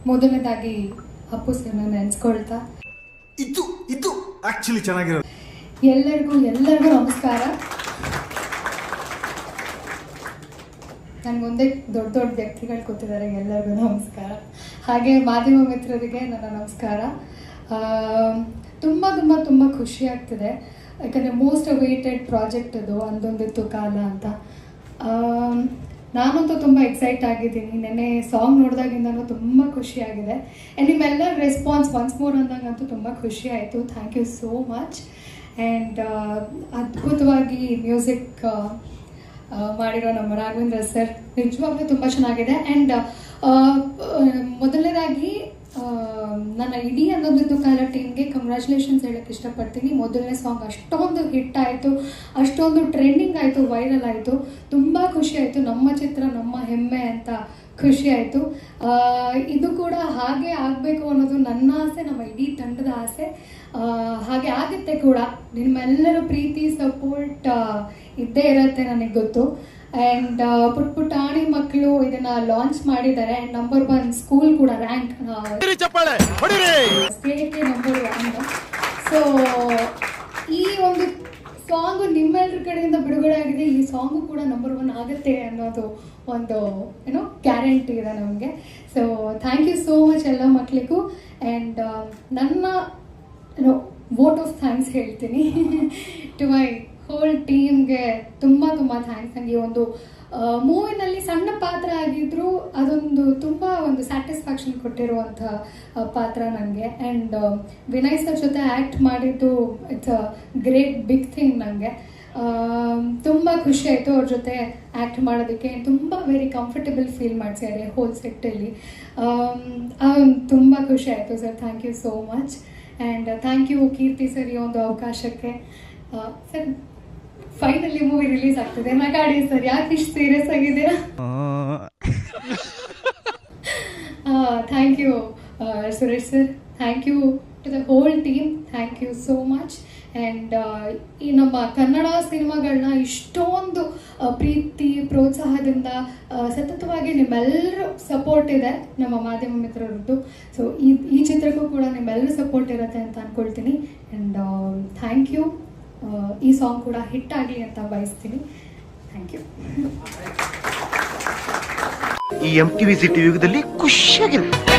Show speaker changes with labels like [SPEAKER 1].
[SPEAKER 1] ಮೊದಲನೇದಾಗಿ ಅಪ್ಪು ಸರ್ನ ನೆನೆಸ್ಕೊಳ್ತಾ
[SPEAKER 2] ಇದು ಆಕ್ಚುಲಿ ಚೆನ್ನಾಗಿರೋದು.
[SPEAKER 1] ಎಲ್ಲರಿಗೂ ನಮಸ್ಕಾರ. ನನ್ನ ಮುಂದೆ ದೊಡ್ಡ ದೊಡ್ಡ ವ್ಯಕ್ತಿಗಳು ಕೂತಿದ್ದಾರೆ, ಎಲ್ಲರಿಗೂ ನಮಸ್ಕಾರ. ಹಾಗೆ ಮಾಧ್ಯಮ ಮಿತ್ರರಿಗೆ ನನ್ನ ನಮಸ್ಕಾರ. ತುಂಬ ತುಂಬ ತುಂಬ ಖುಷಿ ಆಗ್ತಿದೆ, ಯಾಕಂದರೆ ಮೋಸ್ಟ್ ಅವೇಟೆಡ್ ಪ್ರಾಜೆಕ್ಟ್ ಅದು ಅಂದೊಂದಿತ್ತು ಕಾಲ ಅಂತ. ನಾನಂತೂ ತುಂಬ ಎಕ್ಸೈಟ್ ಆಗಿದ್ದೀನಿ. ನೆನ್ನೆ ಸಾಂಗ್ ನೋಡಿದಾಗಿಂದನೂ ತುಂಬ ಖುಷಿಯಾಗಿದೆ. ಆ್ಯಂಡ್ ನಿಮ್ಮೆಲ್ಲರ ರೆಸ್ಪಾನ್ಸ್ ಒನ್ಸ್ ಮೋರ್ ಅಂದಂಗಂತೂ ತುಂಬ ಖುಷಿ ಆಯಿತು. Thank you so much. And ಅದ್ಭುತವಾಗಿ ಮ್ಯೂಸಿಕ್ ಮಾಡಿರೋ ನಮ್ಮ ರಾಘವೇಂದ್ರ ಸರ್ ನಿಜವಾಗ್ಲೂ ತುಂಬ ಚೆನ್ನಾಗಿದೆ. ಆ್ಯಂಡ್ ಮೊದಲನೇದಾಗಿ ನನ್ನ ಇಡೀ ಅನ್ನೋದಿದ್ದು ಕಾಲ ಟೀಮ್ಗೆ ಕಂಗ್ರ್ಯಾಚುಲೇಷನ್ಸ್ ಹೇಳೋಕ್ಕೆ ಇಷ್ಟಪಡ್ತೀನಿ. ಮೊದಲನೇ ಸಾಂಗ್ ಅಷ್ಟೊಂದು ಹಿಟ್ ಆಯಿತು, ಅಷ್ಟೊಂದು ಟ್ರೆಂಡಿಂಗ್ ಆಯಿತು, ವೈರಲ್ ಆಯಿತು. ತುಂಬ ಖುಷಿ ಆಯಿತು. ನಮ್ಮ ಚಿತ್ರ ನಮ್ಮ ಹೆಮ್ಮೆ ಅಂತ ಖುಷಿ ಆಯಿತು. ಇದು ಕೂಡ ಹಾಗೆ ಆಗಬೇಕು ಅನ್ನೋದು ನನ್ನ ಆಸೆ, ನಮ್ಮ ಇಡೀ ತಂಡದ ಆಸೆ. ಹಾಗೆ ಆಗುತ್ತೆ ಕೂಡ. ನಿಮ್ಮೆಲ್ಲರ ಪ್ರೀತಿ ಸಪೋರ್ಟ್ ಇದ್ದೇ ಇರುತ್ತೆ, ನನಗೆ ಗೊತ್ತು. ಆ್ಯಂಡ್ ಪುಟ್ಟಾಣಿ ಮಕ್ಕಳು ಇದನ್ನ ಲಾಂಚ್ ಮಾಡಿದ್ದಾರೆ. ಆ್ಯಂಡ್ ನಂಬರ್ 1 ಸ್ಕೂಲ್ ಕೂಡ ರ್ಯಾಂಕ್ ಸ್ಟೇಟ್ಗೆ ನಂಬರ್ 1. ಸೊ ಈ ಒಂದು ಸಾಂಗು ನಿಮ್ಮೆಲ್ಲರ ಕಡೆಯಿಂದ ಬಿಡುಗಡೆ ಆಗಿದೆ. ಈ ಸಾಂಗು ಕೂಡ ನಂಬರ್ 1 ಆಗುತ್ತೆ ಅನ್ನೋದು ಒಂದು ಗ್ಯಾರಂಟಿ ಇದೆ ನಮಗೆ. So thank you so much ಎಲ್ಲ ಮಕ್ಕಳಿಗೂ. ಆ್ಯಂಡ್ ನನ್ನ ವೋಟ್ ಆಫ್ ಥ್ಯಾಂಕ್ಸ್ ಹೇಳ್ತೀನಿ ಟು ಮೈ ಹೋಲ್ ಟೀಮ್ಗೆ. ತುಂಬ ತುಂಬ ಥ್ಯಾಂಕ್ಸ್. ನನಗೆ ಒಂದು ಮೂವಿನಲ್ಲಿ ಸಣ್ಣ ಪಾತ್ರ ಆಗಿದ್ರು ಅದೊಂದು ತುಂಬ ಒಂದು ಸ್ಯಾಟಿಸ್ಫ್ಯಾಕ್ಷನ್ ಕೊಟ್ಟಿರುವಂಥ ಪಾತ್ರ ನನಗೆ. ಆ್ಯಂಡ್ ವಿನಯ್ ಸರ್ ಜೊತೆ ಆ್ಯಕ್ಟ್ ಮಾಡಿದ್ದು it's a great big thing ನನಗೆ. ತುಂಬ ಖುಷಿ ಆಯಿತು ಅವ್ರ ಜೊತೆ ಆ್ಯಕ್ಟ್ ಮಾಡೋದಕ್ಕೆ. ತುಂಬ ವೆರಿ ಕಂಫರ್ಟಬಲ್ ಫೀಲ್ ಮಾಡಿಸಿದ್ದಾರೆ ಹೋಲ್ ಸೆಟ್ಟಲ್ಲಿ. ತುಂಬ ಖುಷಿ ಆಯಿತು sir. Thank you so much. And thank you Keerthi sir ಈ ಒಂದು ಅವಕಾಶಕ್ಕೆ. ಸರ್ ಫೈನಲಿ ಮೂವಿ ರಿಲೀಸ್ ಆಗ್ತಿದೆ, ನಗಾಡಿ ಸರ್. ಯಾಕೆ ಇಷ್ಟು ಸೀರಿಯಸ್ ಆಗಿದ್ದೀರಾ? Thank you Suresh sir. Thank you to the whole team. Thank you so much. And ಈ ನಮ್ಮ ಕನ್ನಡ ಸಿನಿಮಾಗಳನ್ನ ಇಷ್ಟೊಂದು ಪ್ರೀತಿ ಪ್ರೋತ್ಸಾಹದಿಂದ ಸತತವಾಗಿ ನಿಮ್ಮೆಲ್ಲರ ಸಪೋರ್ಟ್ ಇದೆ ನಮ್ಮ ಮಾಧ್ಯಮ ಮಿತ್ರರದ್ದು. ಸೊ ಈ ಚಿತ್ರಕ್ಕೂ ಕೂಡ ನಿಮ್ಮೆಲ್ಲರ ಸಪೋರ್ಟ್ ಇರುತ್ತೆ ಅಂತ ಅಂದ್ಕೊಳ್ತೀನಿ. And thank you. ಈ ಸಾಂಗ್ ಕೂಡ ಹಿಟ್ ಆಗಲಿ ಅಂತ ಬಯಸ್ತೀನಿ. Thank you.
[SPEAKER 3] ಈ MTV ಸಿಟಿ ಯುಗದಲ್ಲಿ ಖುಷಿಯಾಗಿರುತ್ತೆ.